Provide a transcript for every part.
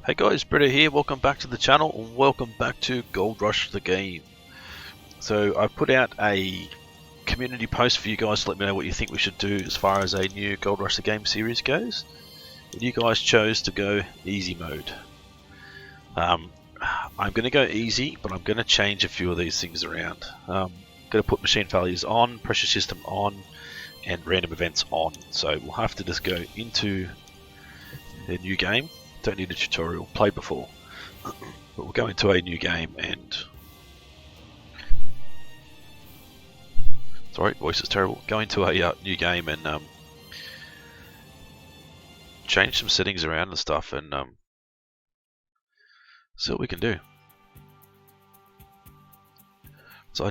Hey guys, Britto here, welcome back to the channel and welcome back to Gold Rush the game. So I put out a community post for you guys to let me know what you think we should do as far as a new Gold Rush the game series goes. And you guys chose to go easy mode. I'm going to go easy, but I'm going to change a few of these things around. I'm going to put machine failures on, pressure system on, and random events on. So we'll have to just go into a new game. Don't need a tutorial, played before, but we'll go into a new game and sorry, voice is terrible. Go into a new game and change some settings around and stuff, and see what we can do. So I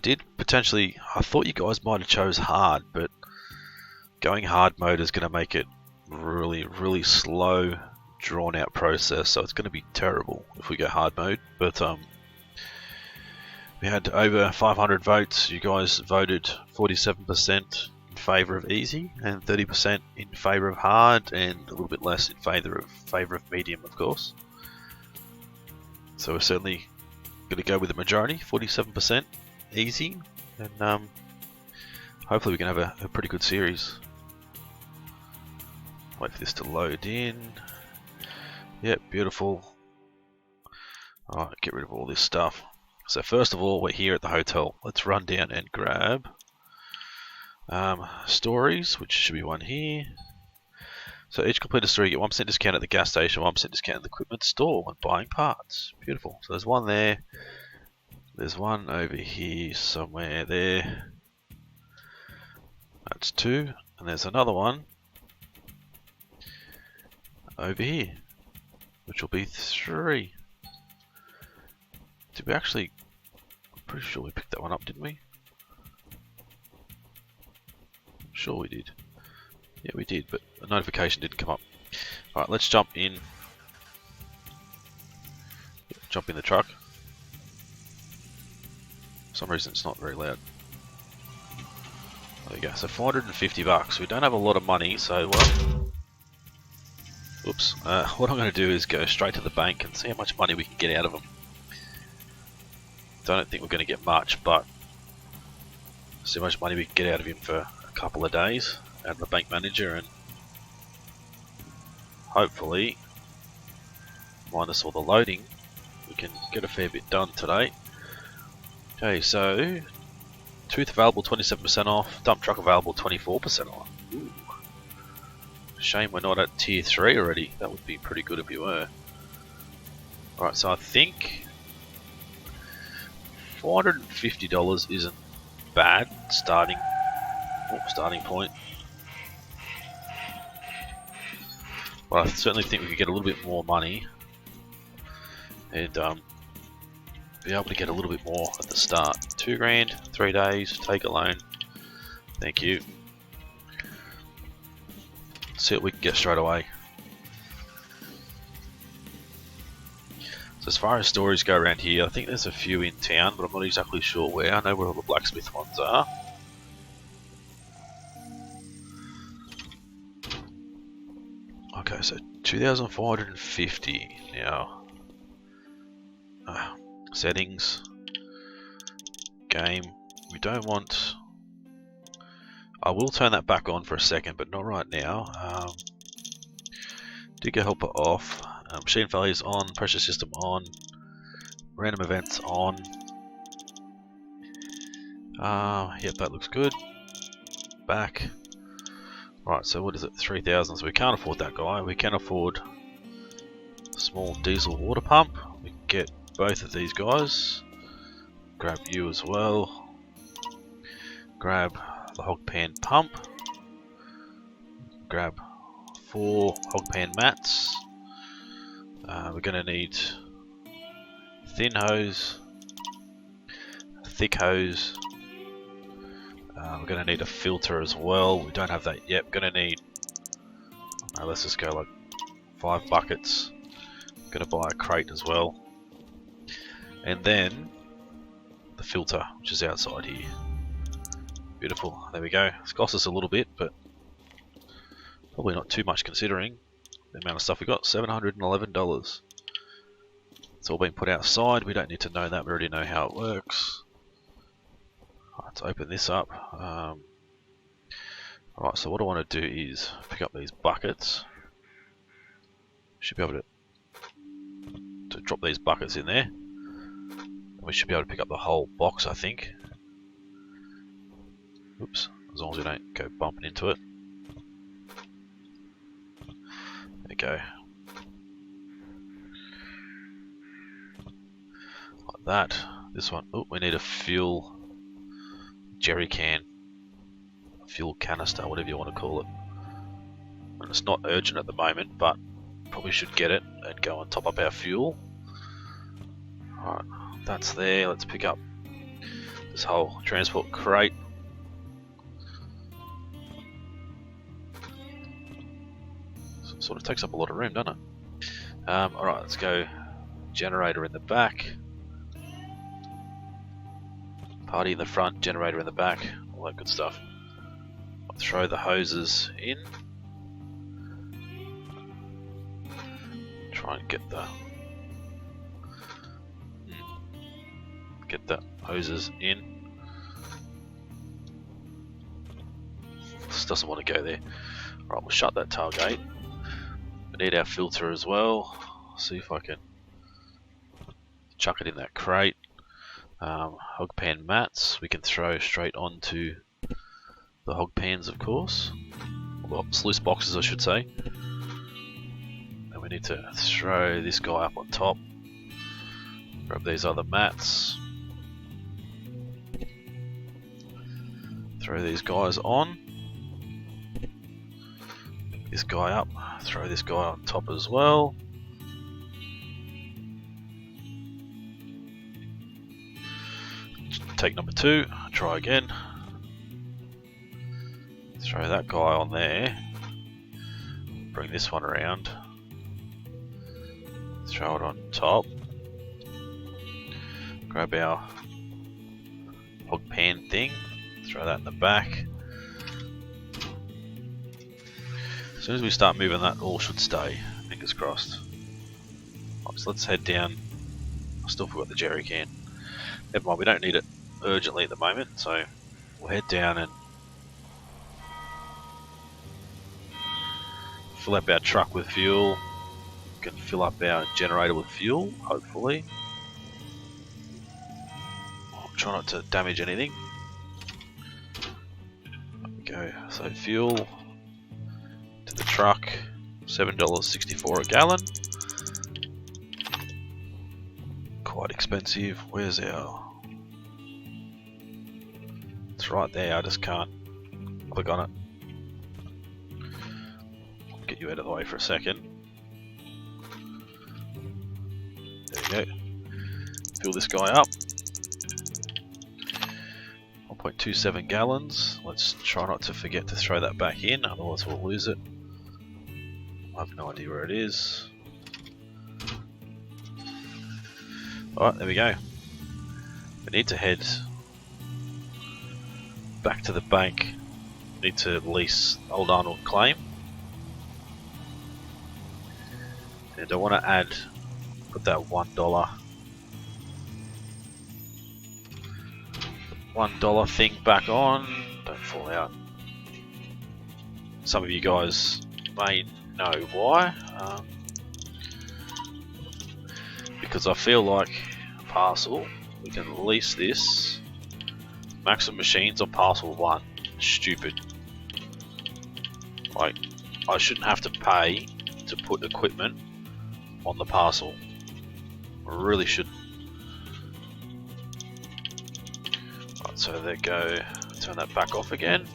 thought you guys might have chose hard, but going hard mode is going to make it really slow, drawn out process, so it's going to be terrible if we go hard mode. But we had over 500 votes. You guys voted 47% in favor of easy and 30% in favor of hard, and a little bit less in favor of medium, of course. So we're certainly going to go with the majority, 47% easy, and hopefully we can have a pretty good series. Wait for this to load in. Yep, beautiful. Alright, get rid of all this stuff. So first of all, we're here at the hotel. Let's run down and grab stories, which should be one here. So each completed story, you get 1% discount at the gas station, 1% discount at the equipment store when buying parts. Beautiful. So there's one there. There's one over here somewhere there. That's two. And there's another one over here, which will be 3. Did we actually... I'm pretty sure we picked that one up, didn't we? Sure we did. Yeah, we did, but a notification didn't come up. Alright, let's jump in. Jump in the truck. For some reason it's not very loud. There we go, so 450 bucks. We don't have a lot of money, so oops. What I'm going to do is go straight to the bank and see how much money we can get out of them. Don't think we're going to get much, but see how much money we can get out of him for a couple of days, out of the bank manager, and hopefully, minus all the loading, we can get a fair bit done today. Okay, so tooth available 27% off, dump truck available 24% off. Ooh. Shame we're not at tier 3 already. That would be pretty good if we were. Alright, so I think $450 isn't bad starting point. But I certainly think we could get a little bit more money and be able to get a little bit more at the start. 2 grand, 3 days, take a loan. Thank you. See what we can get straight away. So as far as stories go around here, I think there's a few in town, but I'm not exactly sure where. I know where all the blacksmith ones are. Okay, so 2,450 now. Settings. Game. We don't want... I will turn that back on for a second, but not right now. Digger helper off. Machine failures on. Pressure system on. Random events on. Yep, that looks good. Back. Right, so what is it? 3,000. So we can't afford that guy. We can afford a small diesel water pump. We can get both of these guys. Grab you as well. Grab the hog pan pump. Grab 4 hog pan mats. We're going to need thin hose, thick hose. We're going to need a filter as well. We don't have that yet. We're going to need, let's just go like 5 buckets. I'm going to buy a crate as well. And then the filter, which is outside here. Beautiful. There we go. It's cost us a little bit, but probably not too much considering the amount of stuff we got. $711. It's all been put outside. We don't need to know that. We already know how it works. Let's open this up. Alright, so what I want to do is pick up these buckets. Should be able to drop these buckets in there. And we should be able to pick up the whole box, I think. Oops, as long as we don't go bumping into it. There we go. Like that. This one, oh, we need a fuel jerry can. Fuel canister, whatever you want to call it. And it's not urgent at the moment, but probably should get it and go and top up our fuel. Alright, that's there. Let's pick up this whole transport crate. Sort of takes up a lot of room, doesn't it? Alright, let's go. Generator in the back. Party in the front, generator in the back, all that good stuff. I'll throw the hoses in. Try and get the hoses in. This doesn't want to go there. Alright, we'll shut that tailgate. We need our filter as well. See if I can chuck it in that crate. Hog pan mats we can throw straight onto the hog pans, of course. Well, sluice boxes, I should say. And we need to throw this guy up on top. Grab these other mats. Throw these guys on. Pick this guy up. Throw this guy on top as well. Take number 2, try again. Throw that guy on there. Bring this one around. Throw it on top. Grab our hog pan thing. Throw that in the back. As soon as we start moving, that all should stay. Fingers crossed. Right, so let's head down. I still forgot the jerry can. Never mind, we don't need it urgently at the moment, so we'll head down and fill up our truck with fuel. We can fill up our generator with fuel, hopefully. I'll try not to damage anything. There we go. So fuel to the truck, $7.64 a gallon. Quite expensive. Where's our... It's right there, I just can't click on it. I'll get you out of the way for a second. There we go. Fill this guy up. 1.27 gallons. Let's try not to forget to throw that back in, otherwise we'll lose it. I have no idea where it is. Alright, there we go. We need to head back to the bank. Need to lease old Arnold claim. And I want to put that $1 thing back on. Don't fall out. Some of you guys may know why. Because I feel like Parcel, we can lease this. Maximum machines on Parcel 1. Stupid. Like, I shouldn't have to pay to put equipment on the Parcel. I really shouldn't. Right, so there go. Turn that back off again.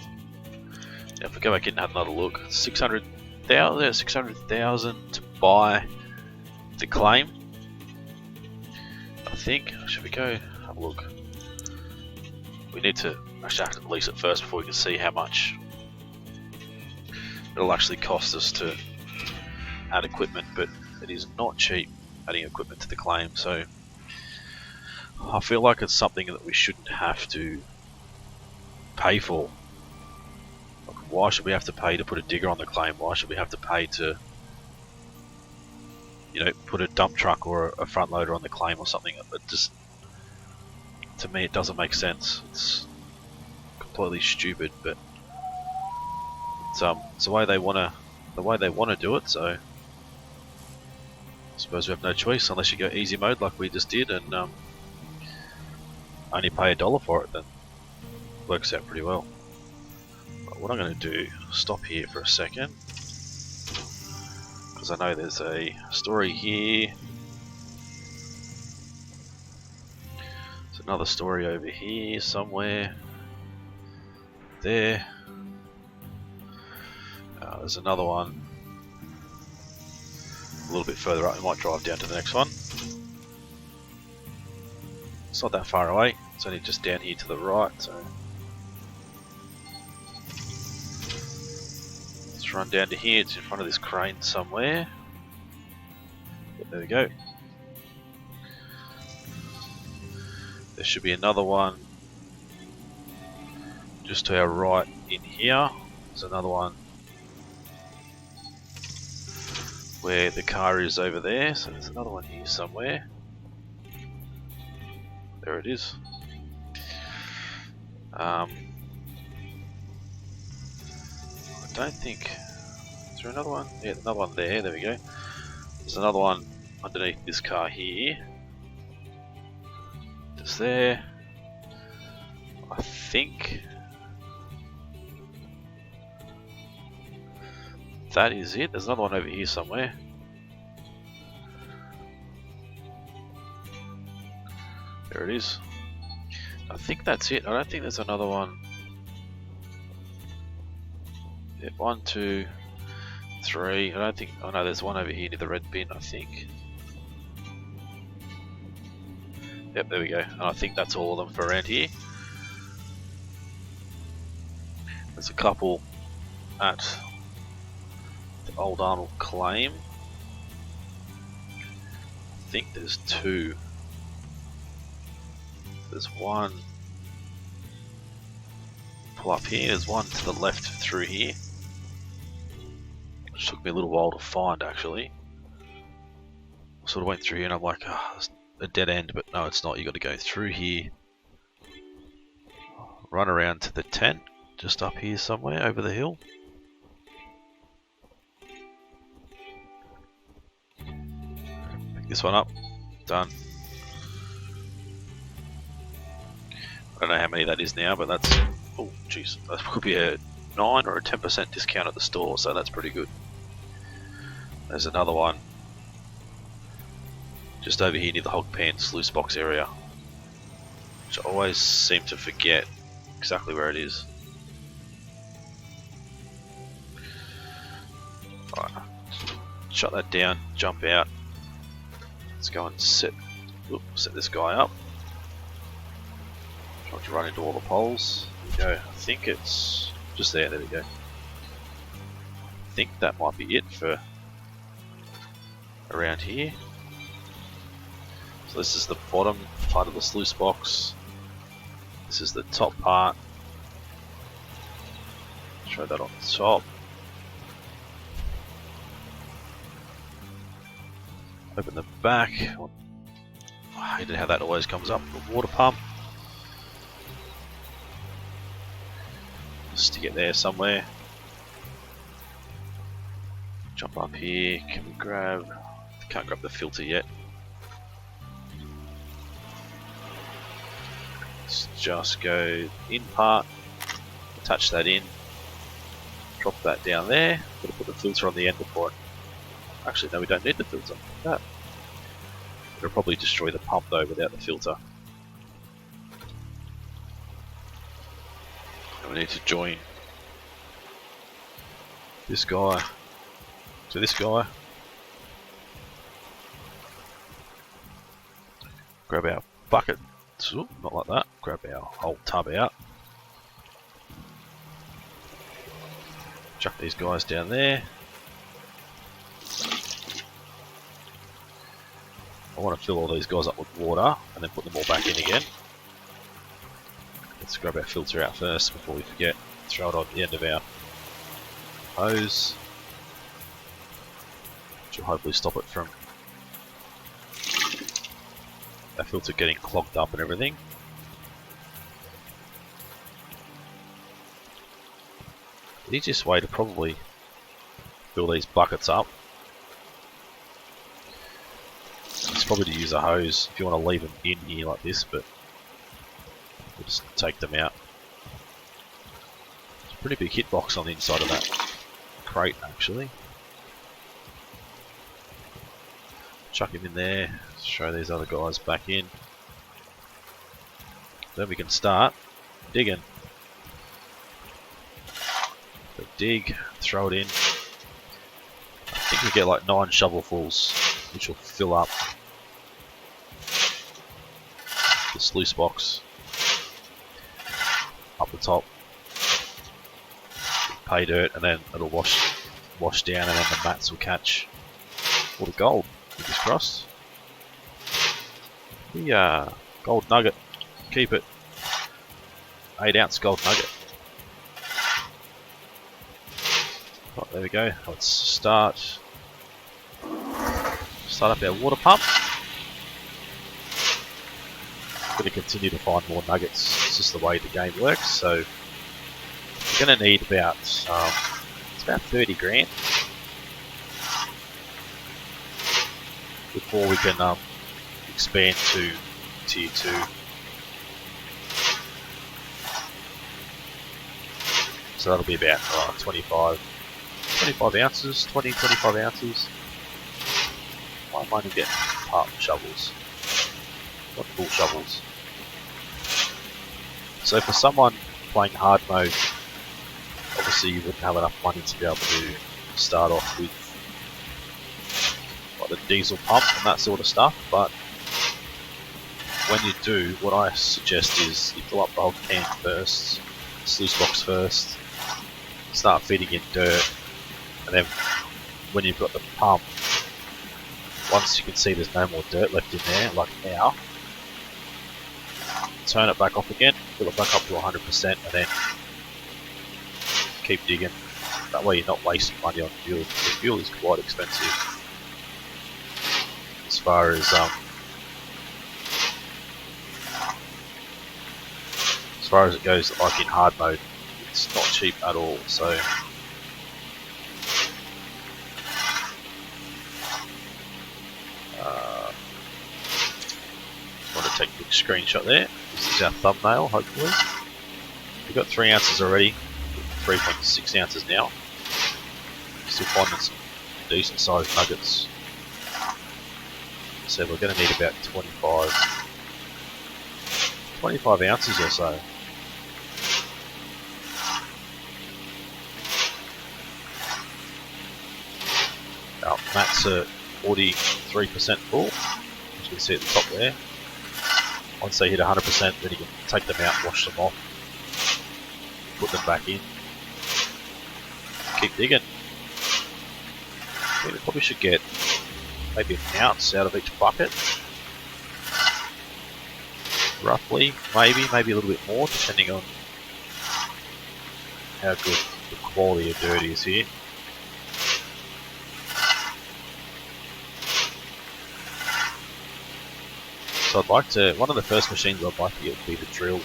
Now if we go back in and have another look, 600,000 to buy the claim. I think. Should we go have a look? We need to actually have to lease it first before we can see how much it'll actually cost us to add equipment, but it is not cheap adding equipment to the claim, so I feel like it's something that we shouldn't have to pay for. Like, why should we have to pay to put a digger on the claim? Why should we have to pay to, you know, put a dump truck or a front loader on the claim or something. It just, to me, it doesn't make sense. It's completely stupid, but it's the way they want to do it. So I suppose we have no choice unless you go easy mode like we just did, and only pay $1 for it. Then it works out pretty well. But what I'm going to do, stop here for a second, because I know there's a story here. There's another story over here somewhere. There. There's another one a little bit further up. We might drive down to the next one. It's not that far away. It's only just down here to the right. So let's run down to here. It's in front of this crane somewhere. But there we go. There should be another one just to our right in here. There's another one where the car is over there. So there's another one here somewhere. There it is. I don't think... Is there another one? Yeah, another one there. There we go. There's another one underneath this car here. Just there. I think that is it. There's another one over here somewhere. There it is. I think that's it. I don't think there's another one. Yeah, 1, 2, 3. I don't think. Oh no, there's one over here near the red bin, I think. Yep, there we go. And I think that's all of them for around here. There's a couple at the old Arnold claim. I think there's 2. There's one. Pull up here. There's one to the left through here. Which took me a little while to find, actually. I sort of went through here and I'm like, oh, it's a dead end, but no, it's not. You got to go through here, run around to the tent, just up here somewhere over the hill. Pick this one up. Done. I don't know how many that is now, but that's, oh jeez, that could be a 9 or a 10% discount at the store, so that's pretty good. There's another one just over here near the hog pants loose box area, which I always seem to forget exactly where it is. Alright, shut that down, jump out. Let's go and set this guy up. Trying to run into all the poles. There we go. I think it's just there. There we go. I think that might be it for around here. So this is the bottom part of the sluice box. This is the top part. Show that on the top. Open the back. I hate how that always comes up. The water pump. Stick it there somewhere. Jump up here. Can we grab? Can't grab the filter yet. Let's just go in part. Attach that in. Drop that down there. Gotta put the filter on the end before it. Actually, no, we don't need the filter. That. It'll probably destroy the pump though without the filter. And we need to join this guy to this guy. Grab our bucket. Ooh, not like that. Grab our whole tub out. Chuck these guys down there. I want to fill all these guys up with water and then put them all back in again. Let's grab our filter out first before we forget. Throw it on the end of our hose, which will hopefully stop it from that filter getting clogged up and everything. The easiest way to probably fill these buckets up is probably to use a hose if you want to leave them in here like this, but we'll just take them out. It's a pretty big hitbox on the inside of that crate actually. Chuck him in there, throw these other guys back in. Then we can start digging. So dig, throw it in. I think we get like 9 shovelfuls, which will fill up the sluice box up the top. Pay dirt, and then it'll wash down, and then the mats will catch all the gold. Fingers crossed. The gold nugget, keep it. 8-ounce gold nugget. Right, there we go. Let's start up our water pump. Going to continue to find more nuggets. It's just the way the game works. So we're going to need about it's about 30 grand before we can expand to tier 2. So that'll be about 25 ounces, 25 ounces. Why am I only getting part shovels? Not full shovels. So for someone playing hard mode, obviously you wouldn't have enough money to be able to start off with like the diesel pump and that sort of stuff, but when you do, what I suggest is you fill up the whole can first, sluice box first, start feeding in dirt, and then when you've got the pump, once you can see there's no more dirt left in there, like now, turn it back off again, fill it back up to 100%, and then keep digging. That way you're not wasting money on fuel. The fuel is quite expensive. As far as it goes, like in hard mode, it's not cheap at all. So just want to take a quick screenshot there. This is our thumbnail, hopefully. We've got 3 ounces already, 3.6 ounces now. Still finding some decent sized nuggets. So we're going to need about 25 ounces or so. Our mats are 43% full, as you can see at the top there. Once they hit 100%, then you can take them out, wash them off, put them back in, keep digging. I think we probably should get maybe an ounce out of each bucket, roughly, maybe a little bit more, depending on how good the quality of dirt is here. So I'd like to, one of the first machines I'd like to get would be the drill,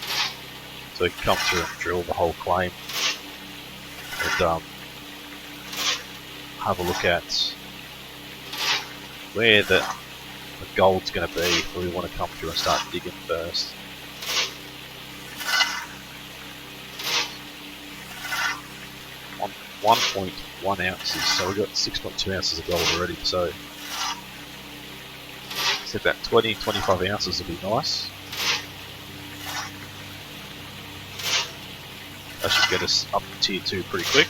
so we can come through and drill the whole claim and have a look at where the gold's going to be if we want to come through and start digging first. On 1.1 ounces, so we've got 6.2 ounces of gold already, so said that 20-25 ounces would be nice. That should get us up to tier 2 pretty quick.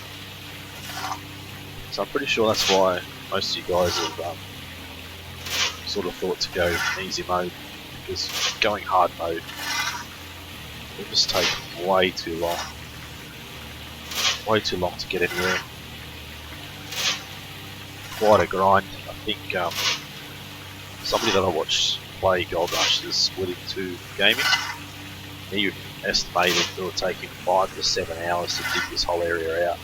So I'm pretty sure that's why most of you guys have sort of thought to go in easy mode, because going hard mode will just take way too long to get anywhere. Quite a grind. I think somebody that I watched play Gold Rush is split into gaming. He estimated it would take him 5 to 7 hours to dig this whole area out,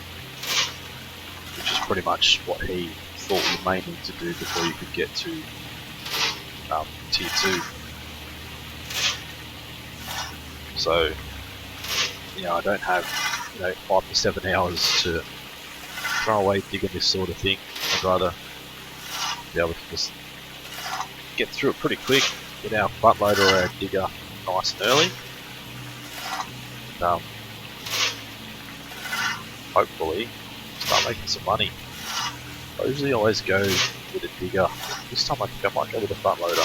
which is pretty much what he thought you may need to do before you could get to tier 2. So, I don't have 5 to 7 hours to throw away digging this sort of thing. I'd rather be able to just get through it pretty quick, get our butt loader or our digger nice and early, and hopefully start making some money. I usually always go with a digger. This time I think I might go with a front loader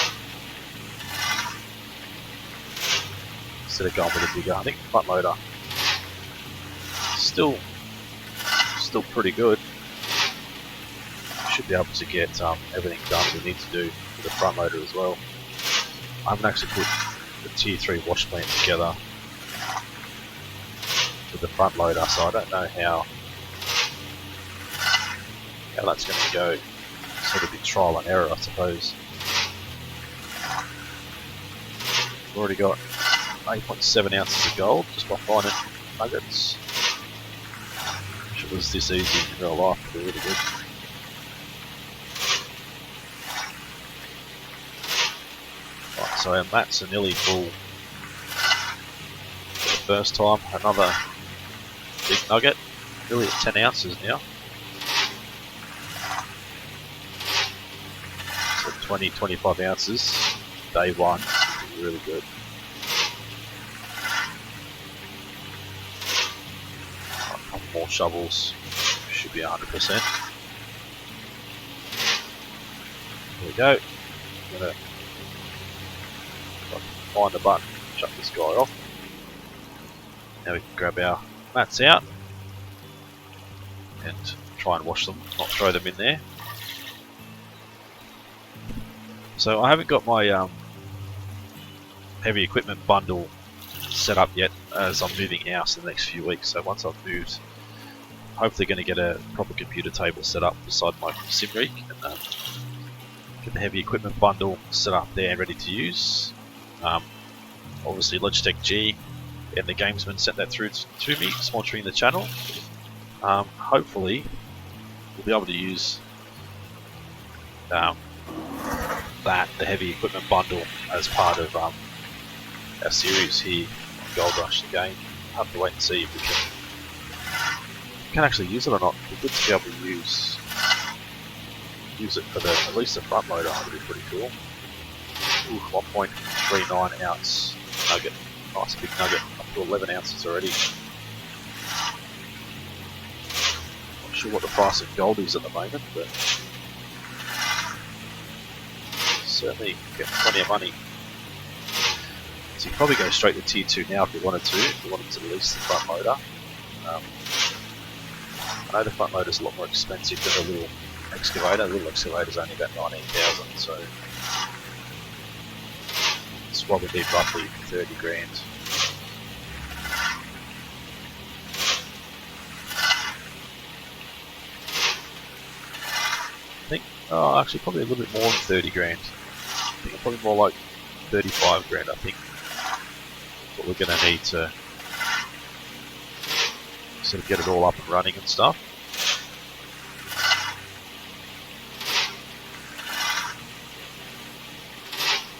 instead of going with a digger. I think the front loader still pretty good. Should be able to get everything done we need to do with the front loader as well. I haven't actually put the tier 3 wash plant together with the front loader, so I don't know how that's going to go. Sort of be trial and error, I suppose. We've already got 8.7 ounces of gold just by finding nuggets. If it was this easy in real life, it'd be really good. Right, so our mats are nearly full for the first time. Another big nugget, nearly at 10 ounces now. 20-25 ounces day one, which is really good. A couple more shovels, should be 100%. There we go. I'm gonna find the button, shut this guy off. Now we can grab our mats out and try and wash them, not throw them in there. So I haven't got my heavy equipment bundle set up yet, as I'm moving house in the next few weeks. So once I've moved, hopefully going to get a proper computer table set up beside my sim rig and get the heavy equipment bundle set up there and ready to use. Obviously Logitech G and the Gamesman sent that through to me, sponsoring the channel. Hopefully we'll be able to use the heavy equipment bundle as part of our series here on Gold Rush the game. I'll have to wait and see if we can actually use it or not. It'd be good to be able to use it for at least the front loader. That would be pretty cool. Ooh, 1.39 ounce nugget. Nice big nugget, up to 11 ounces already. Not sure what the price of gold is at the moment, but certainly get plenty of money. So you can probably go straight to tier 2 now if you wanted to, release the front loader. I know the front loader is a lot more expensive than the little excavator. The little excavator is only about 19,000, so it's probably need roughly 30 grand. I think, actually probably a little bit more than 30 grand. I think probably more like 35 grand, I think. That's what we're going to need to sort of get it all up and running and stuff.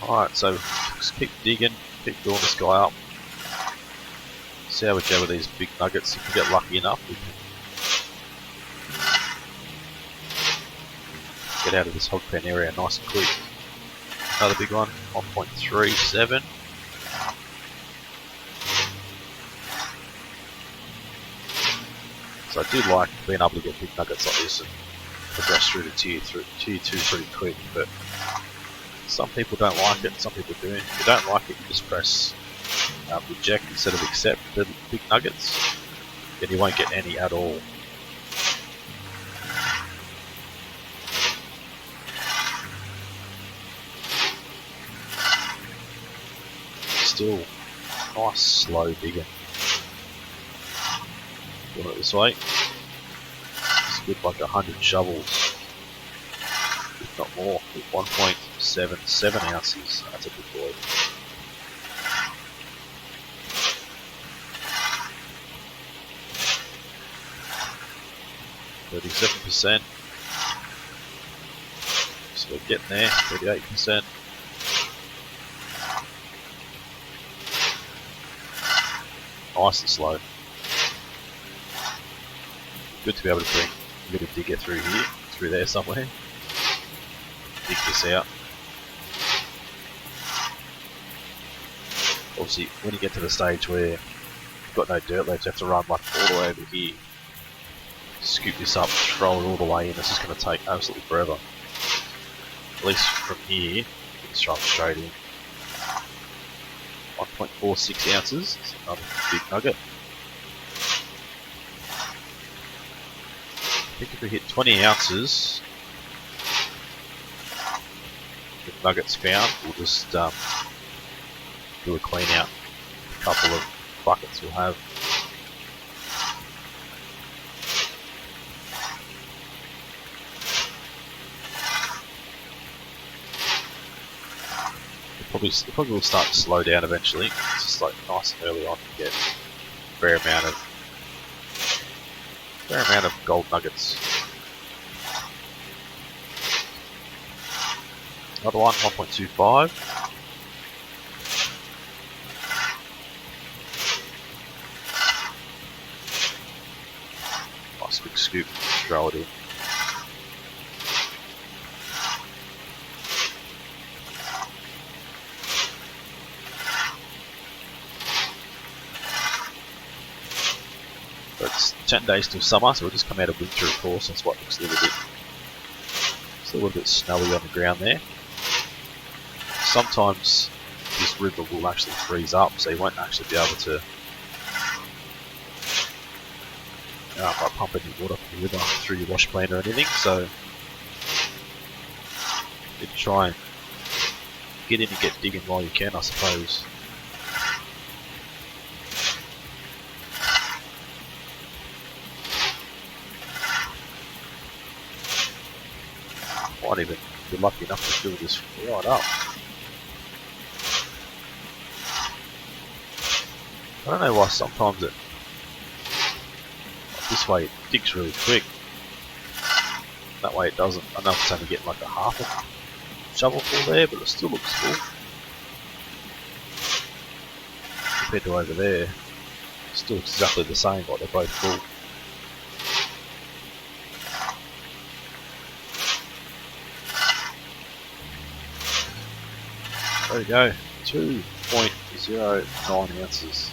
Alright, so just keep digging, keep building this guy up. See how we go with these big nuggets. If we get lucky enough, we can get out of this hog pen area nice and quick. Another big one, 1.37. So I do like being able to get big nuggets like this and progress through to tier 2 pretty quick, but some people don't like it, some people do. If you don't like it, you just press reject instead of accept the big nuggets, then you won't get any at all. Still nice slow digging. Doing it this way. It's good, like 100 shovels, if not more, with 1.77 ounces. That's a good boy. %. So we're getting there, 38%. nice and slow. Good to be able to bring a bit of digger through here, through there somewhere. Dig this out. Obviously, when you get to the stage where you've got no dirt left, you have to run like all the way over here. Scoop this up, throw it all the way in. It's just going to take absolutely forever. At least from here, you can throw it straight in. 1.46 ounces, that's another big nugget. I think if we hit 20 ounces, the nuggets found, we'll just do a clean out. A couple of buckets we'll have. It probably will start to slow down eventually. It's just like nice and early on to get a fair amount of gold nuggets. Another one, 1.25. Nice big scoop, throw it in. It's 10 days till summer, so we'll just come out of winter, of course. That's what looks a little bit snowy on the ground there. Sometimes this river will actually freeze up, so you won't actually be able to pump any water from the river through your wash plant or anything. So you can try and get in and get digging while you can, I suppose. Might even be lucky enough to fill this right up. I don't know why sometimes this way it digs really quick. That way it doesn't. I know it's only getting like a half a shovelful there, but it still looks full. Compared to over there, it still looks exactly the same, like they're both full. There we go, 2.09 ounces.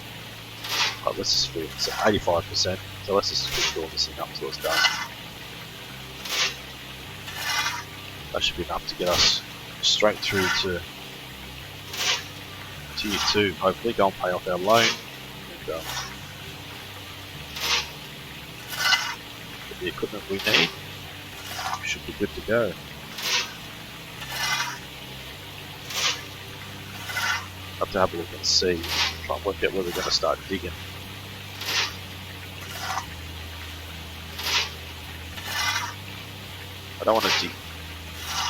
Oh, let's just fill it, so 85%, so let's just keep filling this thing up until it's done. That should be enough to get us straight through to tier 2, hopefully go and pay off our loan and get the equipment we need. Should be good to go. Have to have a look and see, try and work out where we're going to start digging. I don't want to dig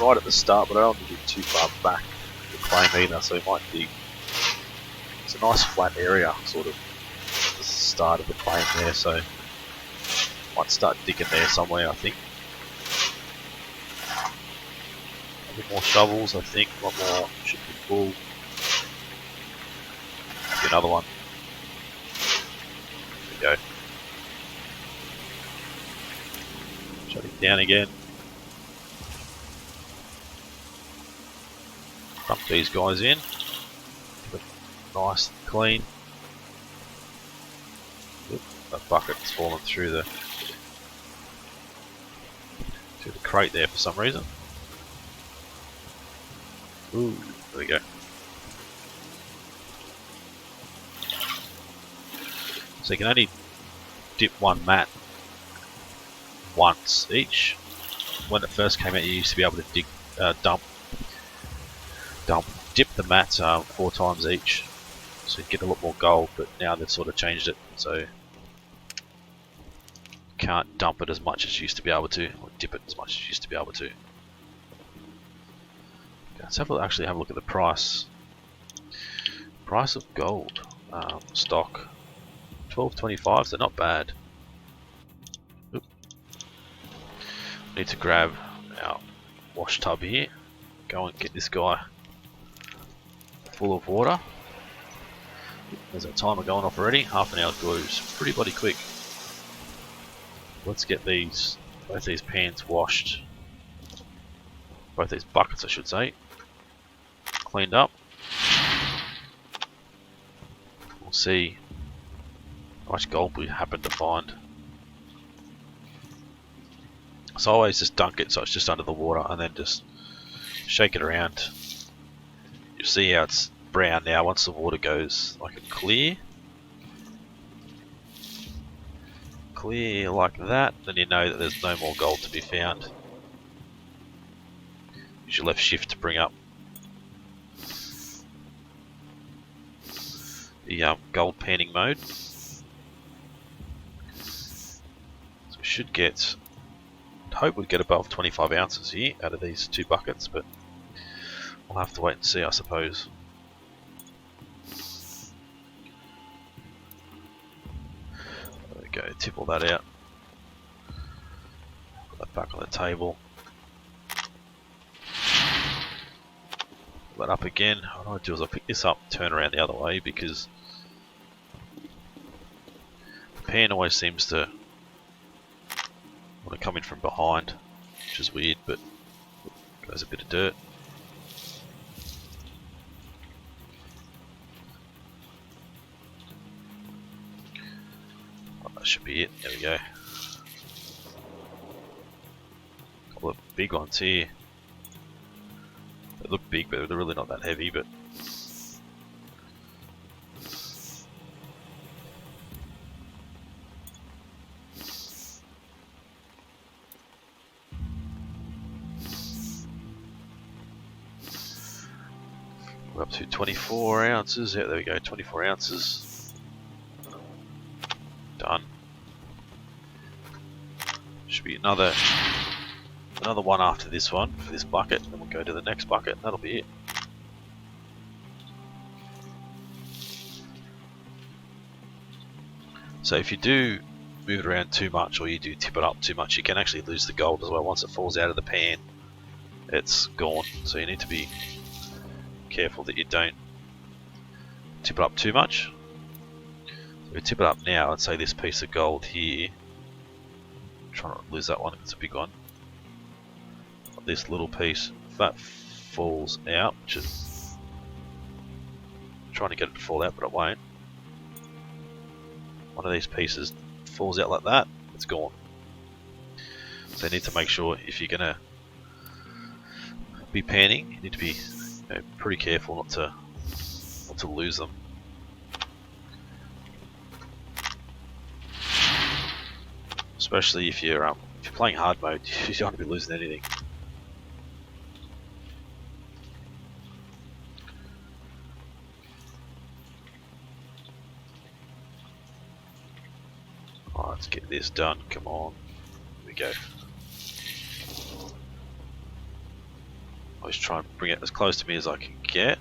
right at the start, but I don't want to dig too far back the claim either, so we might dig. It's a nice flat area, sort of at the start of the claim there, so might start digging there somewhere, I think. A bit more shovels, I think, a lot more, should be full. Another one. There we go. Shut it down again. Dump these guys in. Keep it nice and clean. Oop, that bucket's fallen through the crate there for some reason. Ooh, there we go. So you can only dip one mat once each. When it first came out, you used to be able to dip the mat 4 times each, so you get a lot more gold. But now they've sort of changed it, so you can't dump it as much as you used to be able to, or dip it as much as you used to be able to. Okay, let's actually have a look at the price. Price of gold stock. 12.25, so not bad. Oop. Need to grab our wash tub here. Go and get this guy full of water. There's our timer going off already. Half an hour goes pretty bloody quick. Let's get both these pans washed. Both these buckets, I should say. Cleaned up. We'll see how much gold we happen to find. So I always just dunk it so it's just under the water and then just shake it around. You see how it's brown now once the water goes like a clear like that, then you know that there's no more gold to be found. Use your left shift to bring up the gold panning mode. So we should get, I'd hope we'd get above 25 ounces here out of these two buckets, but we'll have to wait and see, I suppose. There we go, tip all that out. Put that back on the table. Put that up again. What I do is I pick this up, turn around the other way, because the pan always seems to want to come in from behind, which is weird, but goes a bit of dirt. Oh, that should be it. There we go. A couple of big ones here. They look big, but they're really not that heavy. But we're up to 24 ounces. Yeah, there we go, 24 ounces. Done. Should be another one after this one for this bucket, and then we'll go to the next bucket, and that'll be it. So if you do move it around too much, or you do tip it up too much, you can actually lose the gold as well. Once it falls out of the pan, it's gone. So you need to be careful that you don't tip it up too much. So we tip it up now, and say this piece of gold here, try not to lose that one if it's a big one. This little piece, if that falls out, which is I'm trying to get it to fall out, but it won't. One of these pieces falls out like that, it's gone. So you need to make sure, if you're gonna be panning, you need to be pretty careful not to lose them. Especially if you're playing hard mode, you don't want to be losing anything. Alright, let's get this done. Come on. Here we go. Always try and bring it as close to me as I can get.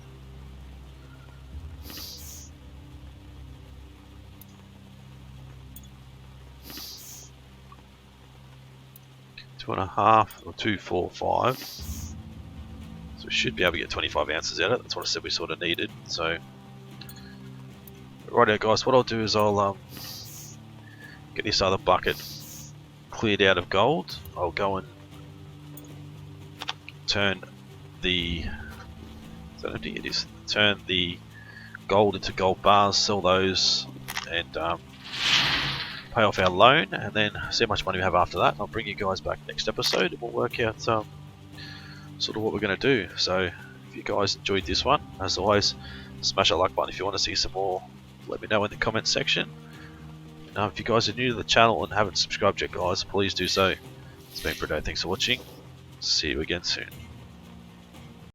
Two and a half, or 2, 4, 5. So we should be able to get 25 ounces out of it. That's what I said we sort of needed. So, righto guys, what I'll do is I'll get this other bucket cleared out of gold. I'll go and turn the, is that empty? It is. Turn the gold into gold bars, sell those, and pay off our loan, and then see how much money we have after that. I'll bring you guys back next episode, and we'll work out sort of what we're going to do. So if you guys enjoyed this one, as always, smash that like button. If you want to see some more, let me know in the comments section. And if you guys are new to the channel and haven't subscribed yet, guys, please do so. It's been Britto. Thanks for watching. See you again soon.